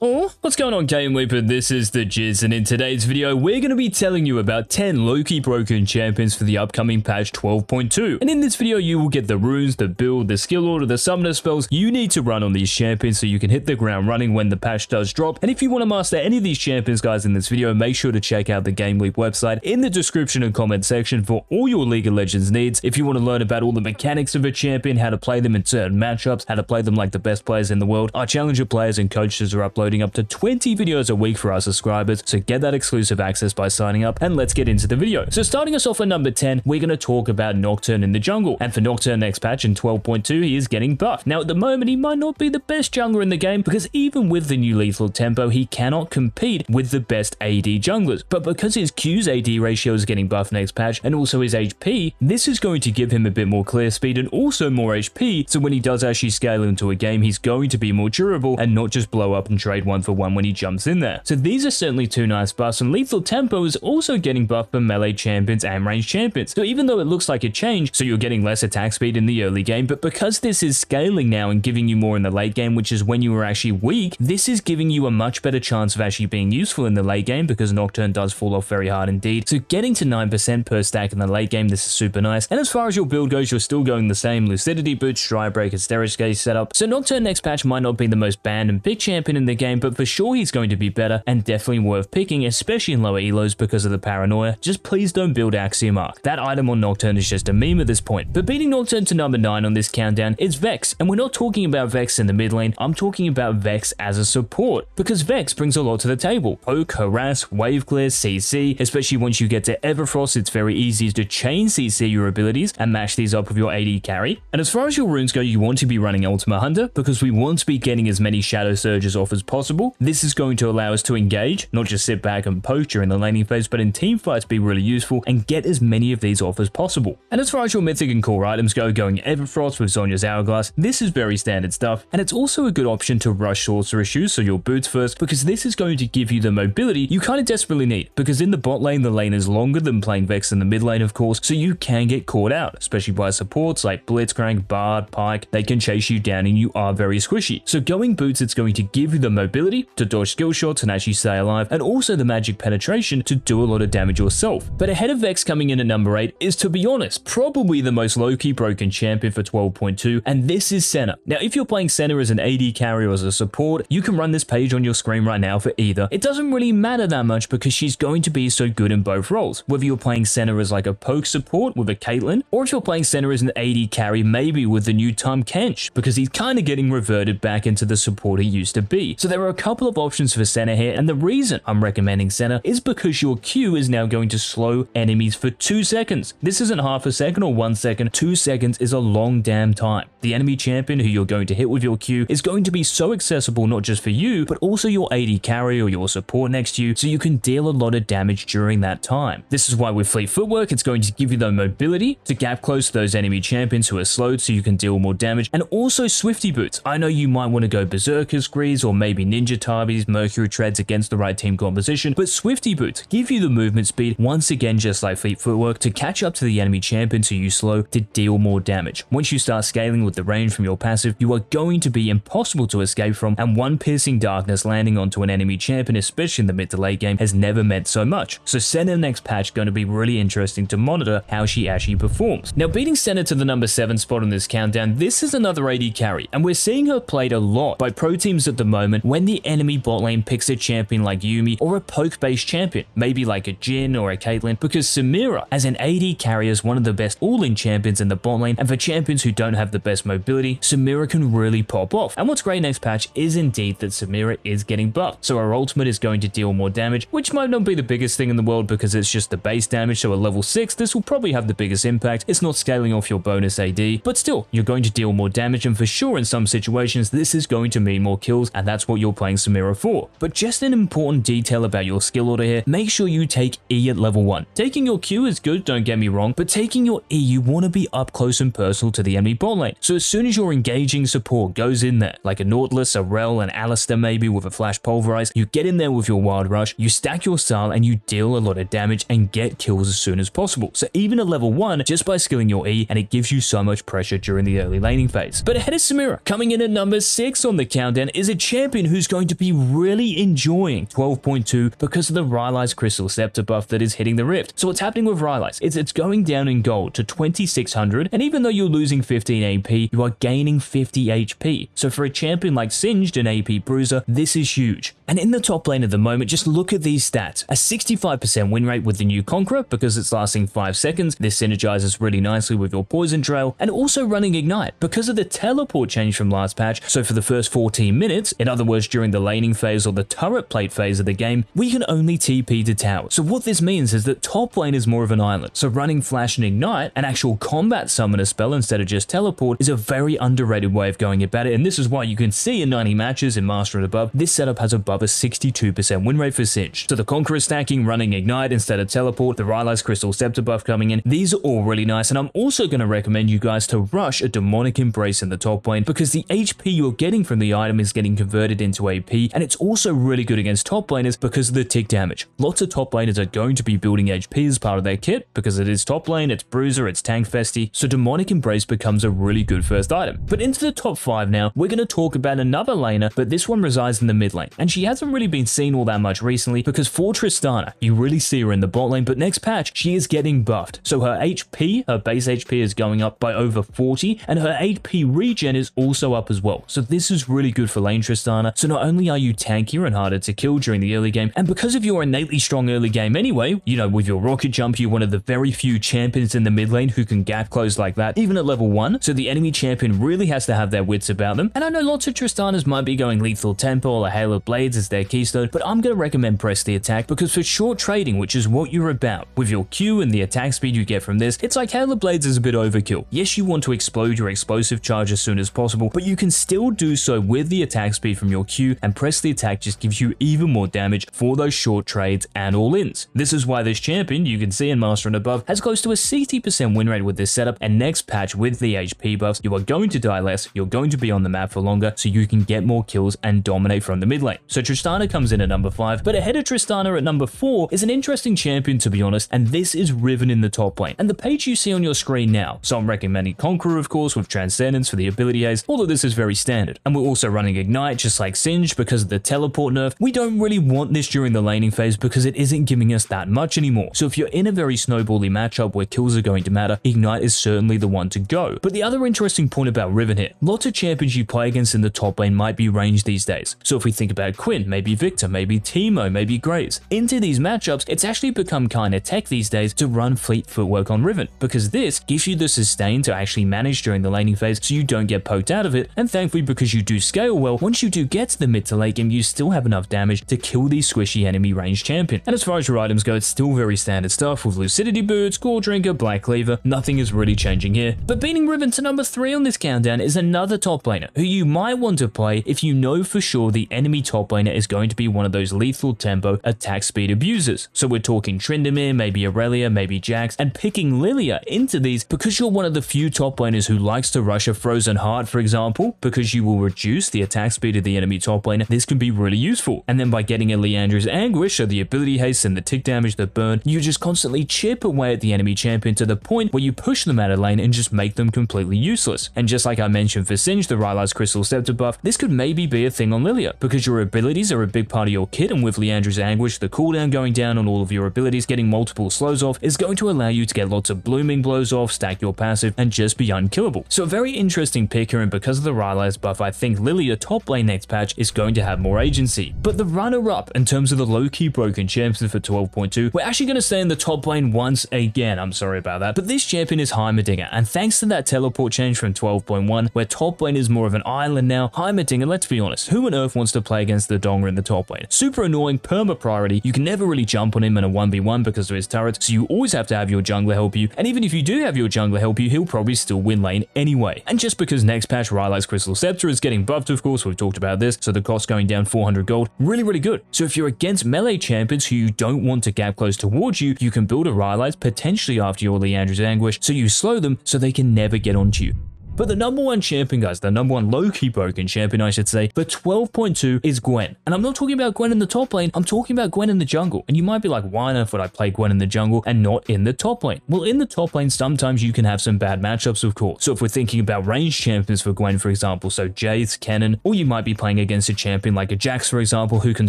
Oh, what's going on, GameLeap? This is the Jizz, and in today's video, we're going to be telling you about 10 low-key broken champions for the upcoming patch 12.2. And in this video, you will get the runes, the build, the skill order, the summoner spells you need to run on these champions so you can hit the ground running when the patch does drop. And if you want to master any of these champions, guys, in this video, make sure to check out the GameLeap website in the description and comment section for all your League of Legends needs. If you want to learn about all the mechanics of a champion, how to play them in certain matchups, how to play them like the best players in the world, our challenger players and coaches are uploading up to 20 videos a week for our subscribers, so get that exclusive access by signing up, and let's get into the video. So starting us off at number 10, we're going to talk about Nocturne in the jungle, and for Nocturne next patch in 12.2, he is getting buffed. Now at the moment, he might not be the best jungler in the game, because even with the new lethal tempo, he cannot compete with the best AD junglers, but because his Q's AD ratio is getting buffed next patch, and also his HP, this is going to give him a bit more clear speed and also more HP, so when he does actually scale into a game, he's going to be more durable and not just blow up and trade one for one when he jumps in there. So these are certainly two nice buffs, and lethal tempo is also getting buffed for melee champions and ranged champions. So even though it looks like a change, so you're getting less attack speed in the early game, but because this is scaling now and giving you more in the late game, which is when you are actually weak, this is giving you a much better chance of actually being useful in the late game because Nocturne does fall off very hard indeed. So getting to 9% per stack in the late game, this is super nice. And as far as your build goes, you're still going the same Lucidity Boots, Stride Breaker, Staircase setup. So Nocturne next patch might not be the most banned and picked champion in the game, but for sure he's going to be better and definitely worth picking, especially in lower elos because of the paranoia. Just please don't build Axiom Arc. That item on Nocturne is just a meme at this point. But beating Nocturne to number 9 on this countdown is Vex, and we're not talking about Vex in the mid lane, I'm talking about Vex as a support, because Vex brings a lot to the table. Poke, harass, wave clear, CC, especially once you get to Everfrost, it's very easy to chain CC your abilities and mash these up with your AD carry. And as far as your runes go, you want to be running Ultima Hunter because we want to be getting as many Shadow Surges off as possible. This is going to allow us to engage, not just sit back and poke during the laning phase, but in team fights be really useful and get as many of these off as possible. And as far as your mythic and core items go, going Everfrost with Zhonya's Hourglass, this is very standard stuff, and it's also a good option to rush Sorcerer Shoes, so your boots first, because this is going to give you the mobility you kind of desperately need, because in the bot lane, the lane is longer than playing Vex in the mid lane, of course, so you can get caught out, especially by supports like Blitzcrank, Bard, Pyke. They can chase you down and you are very squishy. So going boots, it's going to give you the mobility to dodge skill shots and actually stay alive, and also the magic penetration to do a lot of damage yourself. But ahead of Vex coming in at number 8 is, to be honest, probably the most low-key broken champion for 12.2, and this is Senna. Now, if you're playing Senna as an AD carry or as a support, you can run this page on your screen right now for either. It doesn't really matter that much because she's going to be so good in both roles, whether you're playing Senna as like a poke support with a Caitlyn, or if you're playing Senna as an AD carry, maybe with the new Tahm Kench, because he's kind of getting reverted back into the support he used to be. So there are a couple of options for Senna here, and the reason I'm recommending Senna is because your Q is now going to slow enemies for 2 seconds. This isn't half a second or 1 second. 2 seconds is a long damn time. The enemy champion who you're going to hit with your Q is going to be so accessible not just for you, but also your AD carry or your support next to you, so you can deal a lot of damage during that time. This is why with Fleet Footwork, it's going to give you the mobility to gap close to those enemy champions who are slowed so you can deal more damage, and also Swifty Boots. I know you might want to go Berserker Screes or maybe Ninja Tabis, Mercury Treads against the right team composition, but Swifty Boots give you the movement speed, once again just like Fleet Footwork, to catch up to the enemy champions who you slow to deal more damage. Once you start scaling with the range from your passive, you are going to be impossible to escape from, and one piercing darkness landing onto an enemy champion, especially in the mid to late game, has never meant so much. So Senna next patch going to be really interesting to monitor how she actually performs. Now beating Senna to the number 7 spot on this countdown, this is another AD carry, and we're seeing her played a lot by pro teams at the moment when the enemy bot lane picks a champion like Yuumi or a poke based champion, maybe like a Jhin or a Caitlyn, because Samira as an AD carry is one of the best all-in champions in the bot lane, and for champions who don't have the best mobility, Samira can really pop off. And what's great next patch is indeed that Samira is getting buffed, so her ultimate is going to deal more damage, which might not be the biggest thing in the world because it's just the base damage, so at level 6 this will probably have the biggest impact. It's not scaling off your bonus AD, but still, you're going to deal more damage, and for sure in some situations this is going to mean more kills, and that's what you're playing Samira for. But just an important detail about your skill order here, make sure you take E at level 1. Taking your Q is good, don't get me wrong, but taking your E, you want to be up close and personal to the enemy bot lane. So as soon as your engaging support goes in there, like a Nautilus, a Rel, an Alistair maybe with a Flash Pulverize, you get in there with your Wild Rush, you stack your style, and you deal a lot of damage and get kills as soon as possible. So even at level 1, just by skilling your E, and it gives you so much pressure during the early laning phase. But ahead of Samira, coming in at number 6 on the countdown, is a champion who's going to be really enjoying 12.2 because of the Rylai's Crystal Scepter buff that is hitting the Rift. So what's happening with Rylai's is it's going down in gold to 2600, and even though you're losing 15 AP, you are gaining 50 HP. So for a champion like Singed, an AP bruiser, this is huge. And in the top lane at the moment, just look at these stats. A 65% win rate with the new Conqueror because it's lasting 5 seconds. This synergizes really nicely with your Poison Trail, and also running Ignite because of the teleport change from last patch. So for the first 14 minutes, in other words during the laning phase or the turret plate phase of the game, we can only TP to tower. So what this means is that top lane is more of an island. So running Flash and Ignite, an actual combat summoner spell instead of just teleport, is a very underrated way of going about it, and this is why you can see in 90 matches in Master and above, this setup has above a 62% win rate for Singed. So the Conqueror stacking, running Ignite instead of teleport, the Rylai's Crystal Scepter buff coming in, these are all really nice, and I'm also going to recommend you guys to rush a Demonic Embrace in the top lane because the HP you're getting from the item is getting converted into AP, and it's also really good against top laners because of the tick damage. Lots of top laners are going to be building HP as part of their kit because it is top lane, it's bruiser, it's tank festy, so Demonic Embrace becomes a really good first item. But into the top 5 now, we're going to talk about another laner, but this one resides in the mid lane, and she hasn't really been seen all that much recently because for Tristana, you really see her in the bot lane, but next patch, she is getting buffed. So her HP, her base HP is going up by over 40, and her HP regen is also up as well. So this is really good for lane Tristana. So not only are you tankier and harder to kill during the early game, and because of your innately strong early game anyway, you know, with your rocket jump, you're one of the very few champions in the mid lane who can gap close like that, even at level 1. So the enemy champion really has to have their wits about them. And I know lots of Tristanas might be going Lethal Tempo or Hail of Blades as their keystone, but I'm going to recommend Press the Attack because for short trading, which is what you're about, with your Q and the attack speed you get from this, it's like Hail of Blades is a bit overkill. Yes, you want to explode your explosive charge as soon as possible, but you can still do so with the attack speed from your Q, and Press the Attack just gives you even more damage for those short trades and all-ins. This is why this champion, you can see in Master and above, has close to a 60% win rate with this setup, and next patch with the HP buffs, you are going to die less, you're going to be on the map for longer, so you can get more kills and dominate from the mid lane. So Tristana comes in at number 5, but ahead of Tristana at number 4 is an interesting champion to be honest, and this is Riven in the top lane. And the page you see on your screen now, so I'm recommending Conqueror of course with Transcendence for the ability haze, all of this is very standard. And we're also running Ignite just like Singed because of the teleport nerf. We don't really want this during the laning phase because it isn't giving us that much anymore. So if you're in a very snowbally matchup where kills are going to matter, Ignite is certainly the one to go. But the other interesting point about Riven here, lots of champions you play against in the top lane might be ranged these days. So if we think about Quinn, maybe Victor, maybe Teemo, maybe Graves, into these matchups, it's actually become kind of tech these days to run fleet footwork on Riven because this gives you the sustain to actually manage during the laning phase so you don't get poked out of it, and thankfully because you do scale well, once you do get to the mid to late game, you still have enough damage to kill these squishy enemy ranged champion. And as far as your items go, it's still very standard stuff with Lucidity Boots, Gore Drinker, Black Cleaver, nothing is really changing here. But beating Riven to number 3 on this countdown is another top laner who you might want to play if you know for sure the enemy top laner is going to be one of those lethal tempo attack speed abusers. So we're talking Tryndamere, maybe Aurelia, maybe Jax, and picking Lilia into these because you're one of the few top laners who likes to rush a Frozen Heart, for example, because you will reduce the attack speed of the enemy top laner. This can be really useful. And then by getting a Leandra's Anguish, so the ability haste and the tick damage that burn, you just constantly chip away at the enemy champion to the point where you push them out of lane and just make them completely useless. And just like I mentioned for Singed, the Rylai's Crystal Scepter buff, this could maybe be a thing on Lilia because your abilities are a big part of your kit, and with Leandra's Anguish, the cooldown going down on all of your abilities, getting multiple slows off is going to allow you to get lots of blooming blows off, stack your passive, and just be unkillable. So a very interesting pick here, and because of the Rylai's buff, I think Lilia top lane next patch is going to have more agency. But the runner-up in terms of the low-key broken champions for 12.2, we're actually going to stay in the top lane once again, I'm sorry about that, but this champion is HEIMERDINGER, and thanks to that teleport change from 12.1, where top lane is more of an island now, HEIMERDINGER, let's be honest, who on earth wants to play against the Donger in the top lane? Super annoying, perma priority, you can never really jump on him in a 1v1 because of his turrets, so you always have to have your jungler help you, and even if you do have your jungler help you, he'll probably still win lane anyway. And just because next patch Rylai's Crystal Scepter is getting buffed, of course, we've talked about this, so the cost going down 400 gold, really good. So if you're against melee champions who you don't want to gap close towards you, you can build a Rylai's potentially after your Leandra's Anguish, so you slow them so they can never get onto you. But the number one champion, guys, the number one low-key broken champion, I should say, for 12.2 is GWEN. And I'm not talking about GWEN in the top lane, I'm talking about GWEN in the jungle. And you might be like, why on earth would I play GWEN in the jungle and not in the top lane? Well, in the top lane, sometimes you can have some bad matchups, of course. So if we're thinking about ranged champions for GWEN, for example, so Jace, Kennen, or you might be playing against a champion like a Jax, for example, who can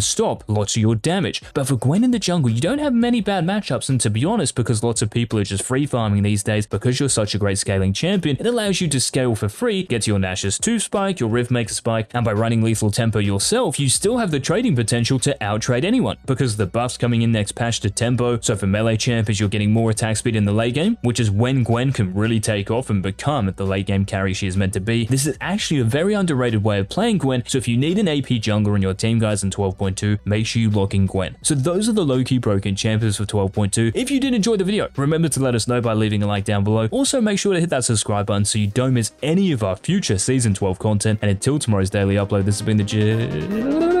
stop lots of your damage. But for GWEN in the jungle, you don't have many bad matchups, and to be honest, because lots of people are just free farming these days, because you're such a great scaling champion, it allows you to scale for free, get your Nash's 2 spike, your Rift Maker spike, and by running lethal tempo yourself, you still have the trading potential to out-trade anyone, because the buffs coming in next patch to tempo, so for melee champions, you're getting more attack speed in the late game, which is when GWEN can really take off and become the late game carry she is meant to be. This is actually a very underrated way of playing GWEN, so if you need an AP jungler in your team, guys, in 12.2, make sure you lock in GWEN. So those are the low-key broken champions for 12.2. If you did enjoy the video, remember to let us know by leaving a like down below. Also, make sure to hit that subscribe button so you don't miss any of our future Season 12 content. And until tomorrow's daily upload, this has been the